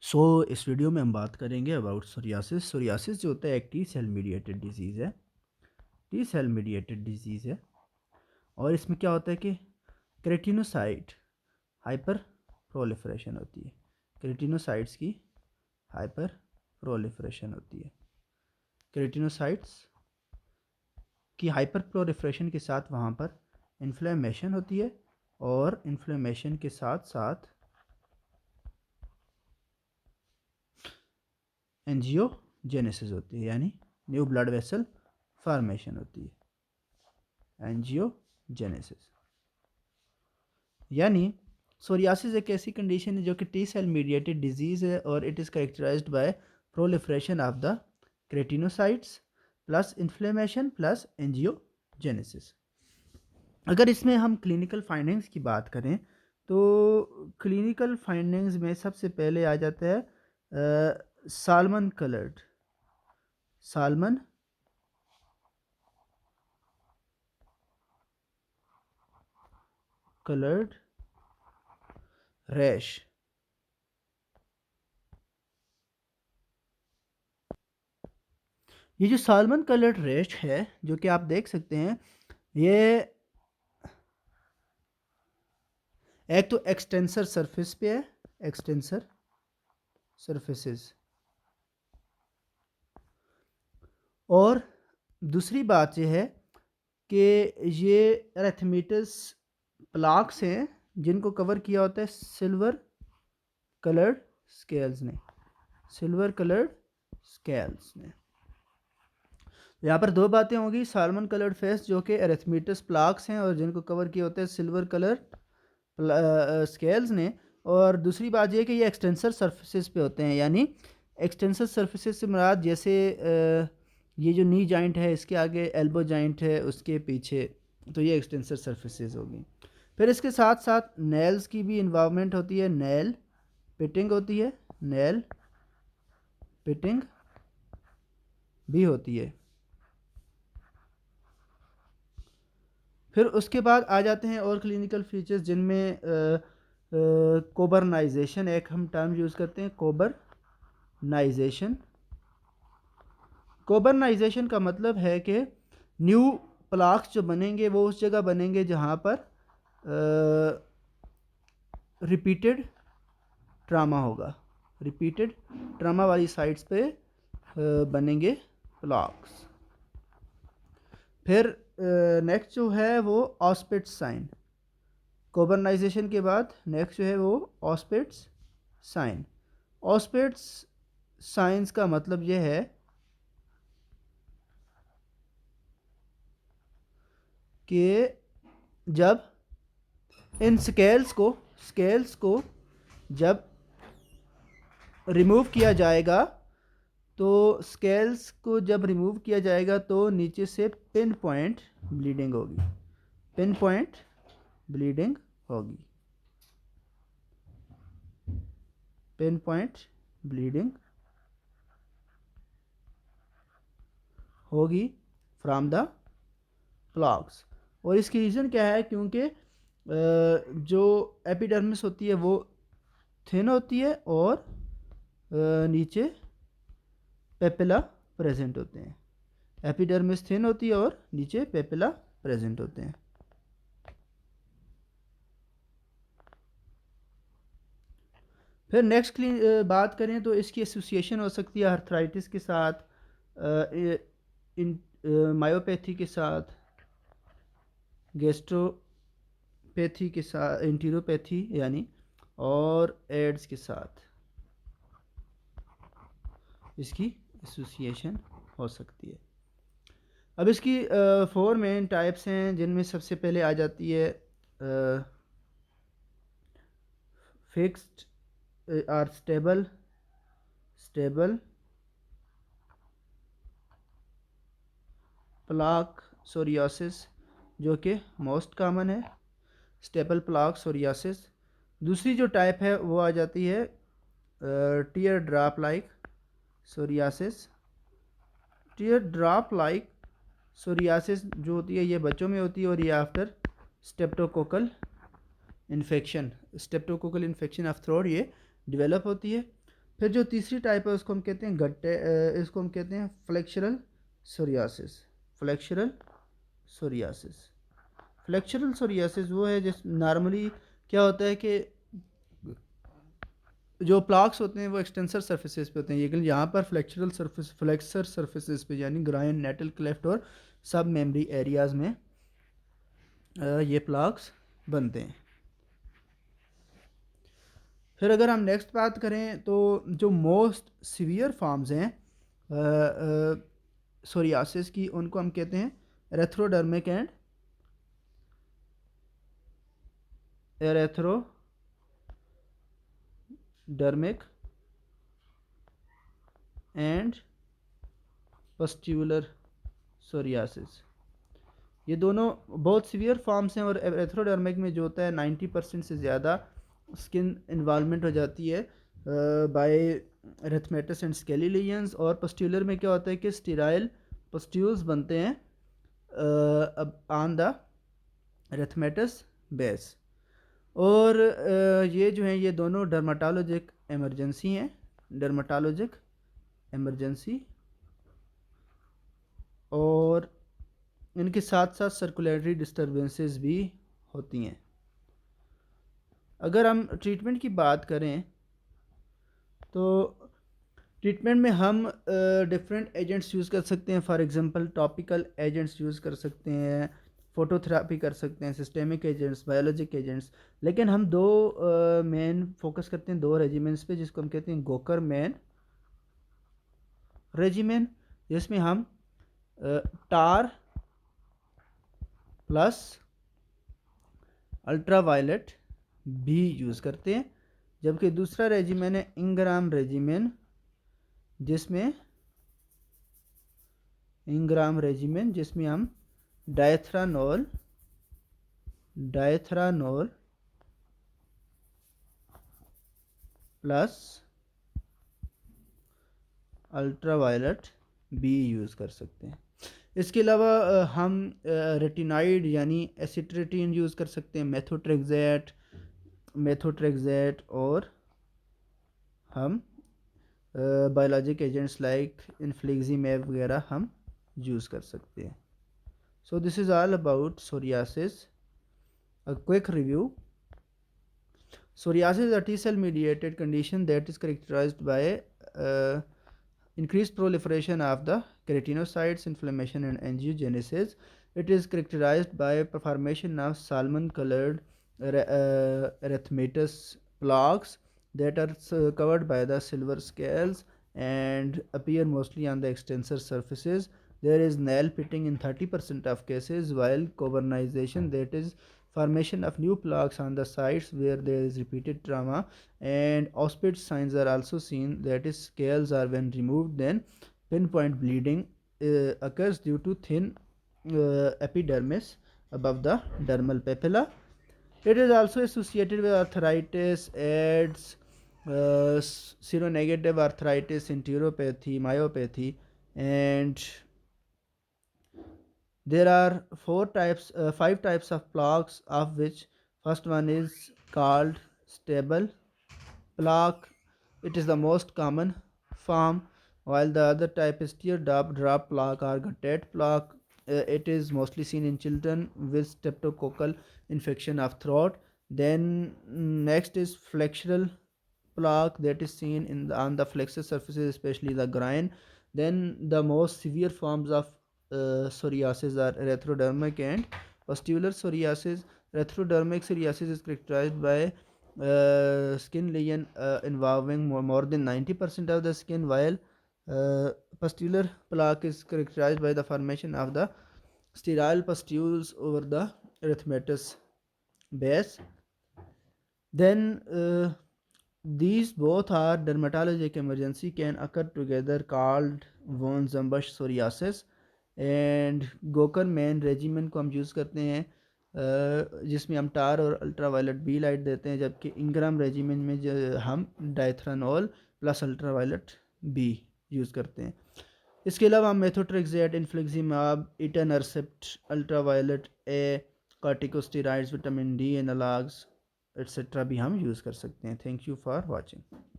इस वीडियो में हम बात करेंगे अबाउट सोरियासिस। सोरियासिस जो होता है एक टी सेल मीडिएटेड डिजीज़ है। टी सेल मीडिएटेड डिजीज़ है और इसमें क्या होता है कि केराटिनोसाइट हाइपर प्रोलिफरेशन होती है। केराटिनोसाइट्स की हाइपर प्रोलिफरेशन होती है। केराटिनोसाइट्स की हाइपर प्रोलिफरेशन के साथ वहाँ पर इन्फ्लेमेशन होती है और इन्फ्लेमेशन के साथ साथ एंजियोजेनेसिस होती है, यानी न्यू ब्लड वेसल फॉर्मेशन होती है। एंजियोजेनेसिस यानी सोरियासिस एक ऐसी कंडीशन है जो कि टी सेल मीडिएटेड डिजीज़ है और it is characterised by proliferation of the keratinocytes plus inflammation plus angiogenesis. अगर इसमें हम क्लिनिकल फाइंडिंग्स की बात करें तो क्लिनिकल फाइंडिंग्स में सबसे पहले आ जाता है साल्मन कलर्ड रैश। ये जो साल्मन कलर्ड रैश है जो कि आप देख सकते हैं, ये एक तो एक्सटेंसर सरफेस पे है, एक्सटेंसर सरफेसेस, और दूसरी बात यह है कि ये एरेथमेटस प्लाक्स हैं जिनको कवर किया होता है सिल्वर कलर्ड स्केल्स ने, सिल्वर कलर्ड स्केल्स ने। यहाँ पर दो बातें होंगी, साल्मन कलर्ड फेस जो कि एरेथमेटस प्लाक्स हैं और जिनको कवर किया होता है सिल्वर कलर स्केल्स ने, और दूसरी बात यह कि ये एक्सटेंसर सरफेसेस पे होते हैं, यानी एक्सटेंसर सरफेसेस से मुराद जैसे ये जो नी जॉइंट है इसके आगे एल्बो जॉइंट है उसके पीछे, तो ये एक्सटेंसर सरफेसेस होगी। फिर इसके साथ साथ नेल्स की भी इन्वॉल्वमेंट होती है, नेल पिटिंग होती है, नेल पिटिंग भी होती है। फिर उसके बाद आ जाते हैं और क्लिनिकल फीचर्स जिनमें कोबरनाइजेशन एक हम टर्म यूज़ करते हैं, कोबरनाइजेशन। कोबरनाइजेशन का मतलब है कि न्यू प्लाक्स जो बनेंगे वो उस जगह बनेंगे जहाँ पर रिपीटेड ट्रामा होगा, रिपीटेड ट्रामा वाली साइट्स पे बनेंगे प्लाक्स। फिर नेक्स्ट जो है वो ऑस्पिट्स साइन। कोबरनाइजेशन के बाद नेक्स्ट जो है वो ऑस्पिट्स साइन। ऑस्पिट्स साइंस का मतलब ये है कि जब इन स्केल्स को जब रिमूव किया जाएगा, तो स्केल्स को जब रिमूव किया जाएगा तो नीचे से पिन पॉइंट ब्लीडिंग होगी, पिन पॉइंट ब्लीडिंग होगी, पिन पॉइंट ब्लीडिंग होगी फ्रॉम द प्लाक्स। और इसकी रीज़न क्या है, क्योंकि जो एपिडर्मिस होती है वो थिन होती है और नीचे पेपिला प्रेजेंट होते हैं। एपिडर्मिस थिन होती है और नीचे पेपिला प्रेजेंट होते हैं। फिर नेक्स्ट बात करें तो इसकी एसोसिएशन हो सकती है आर्थराइटिस के साथ, मायोपैथी के साथ, गैस्ट्रोपैथी के साथ, इंटीरोपैथी यानी, और एड्स के साथ इसकी एसोसिएशन हो सकती है। अब इसकी 4 मेन टाइप्स हैं जिनमें सबसे पहले आ जाती है फिक्स्ड और स्टेबल प्लाक सोरियासिस जो कि मोस्ट कॉमन है, स्टेबल प्लाक सोरियासिस। दूसरी जो टाइप है वो आ जाती है tier drop like psoriasis. Tier drop like psoriasis जो होती है ये बच्चों में होती है और ये after streptococcal infection of throat ये डेवलप होती है। फिर जो तीसरी टाइप है उसको हम कहते हैं गट्टे, इसको हम कहते हैं flexural psoriasis. Flexural psoriasis, flexural psoriasis वो है जिस नॉर्मली क्या होता है कि जो प्लाक्स होते हैं वो एक्सटेंसर सरफेसेस पे होते हैं, लेकिन यहाँ पर फ्लेक्सुरल सरफेस, फ्लेक्सर सरफेसेस पे यानी ग्राइन, नेटल क्लेफ्ट और सब मेमरी एरियाज में ये प्लाक्स बनते हैं। फिर अगर हम नेक्स्ट बात करें तो जो मोस्ट सीवियर फॉर्म्स हैं सोरियासिस की, उनको हम कहते हैं एरेथ्रोडर्मिक एंड एरेथ्रोडर्मिक एंड पस्ट्यूलर सोरियासिस। ये दोनों बहुत सीवियर फॉर्म्स हैं और एरेथ्रोडर्मिक में जो होता है 90% से ज़्यादा स्किन इन्वॉल्वमेंट हो जाती है by erythematous and scaly lesions, और पस्ट्यूलर में क्या होता है कि स्टेराइल पस्ट्यूल्स बनते हैं ऑन द एरिथमेटस बेस। और ये जो हैं ये दोनों डर्माटोलॉजिक एमरजेंसी हैं, डर्माटोलॉजिक एमरजेंसी, और इनके साथ साथ सर्कुलेटरी डिस्टर्बेंसेस भी होती हैं। अगर हम ट्रीटमेंट की बात करें तो ट्रीटमेंट में हम डिफरेंट एजेंट्स यूज़ कर सकते हैं। For example topical agents use कर सकते हैं, फोटोथेरापी कर सकते हैं, सिस्टेमिक एजेंट्स, बायोलॉजिक एजेंट्स, लेकिन हम दो मेन फोकस करते हैं दो रेजिमेंट्स पे, जिसको हम कहते हैं गोकर मैन रेजिमेंट, जिसमें हम टार प्लस अल्ट्रावायलेट भी यूज़ करते हैं, जबकि दूसरा रेजिमेंट है इंग्राम रेजिमेंट, जिसमें हम डायथ्रानोल प्लस अल्ट्रावायलेट भी यूज़ कर सकते हैं। इसके अलावा हम रेटिनाइड यानी एसिट्रेटिन यूज़ कर सकते हैं, मेथोट्रेक्सेट, और हम बायोलॉजिक एजेंट्स लाइक इन्फ्लिक्सिमैब वगैरह हम यूज़ कर सकते हैं। So this is all about psoriasis. A quick review. Psoriasis is a T-cell mediated condition that is characterized by uh, increased proliferation of the keratinocytes, inflammation and angiogenesis. It is characterized by formation of salmon colored erythematous plaques that are covered by the silver scales and appear mostly on the extensor surfaces. There is nail pitting in 30% of cases, while covernization, that is formation of new plaques on the sites where there is repeated trauma, and auspicious signs are also seen, that is scales are when removed, then pinpoint bleeding occurs due to thin epidermis above the dermal papilla. It is also associated with arthritis, AIDS, seronegative arthritis, enteropathy, myopathy, and there are five types of plaques, of which first one is called stable plaque. It is the most common form, while the other type is teardrop plaque or guttate plaque. It is mostly seen in children with streptococcal infection of throat. Then next is flexural plaque, that is seen on the flexor surfaces, especially the groin. Then the most severe forms of psoriasis are erythrodermic and pustular psoriasis. Erythrodermic psoriasis is characterized by skin lesion involving more than 90% of the skin, while pustular plaque is characterized by the formation of the sterile pustules over the erythematous base. Then these both are dermatologic emergency can occur together, called von Zumbush psoriasis, and Gokar man regiment को हम use करते हैं जिसमें हम टार और ultraviolet B light देते हैं, जबकि इंग्राम रेजिमेंट में जो हम dithranol plus ultraviolet B use करते हैं। इसके अलावा हम methotrexate, infliximab, etanercept, ultraviolet A, corticosteroids, vitamin D analogues etcetera भी हम यूज़ कर सकते हैं। Thank you for watching.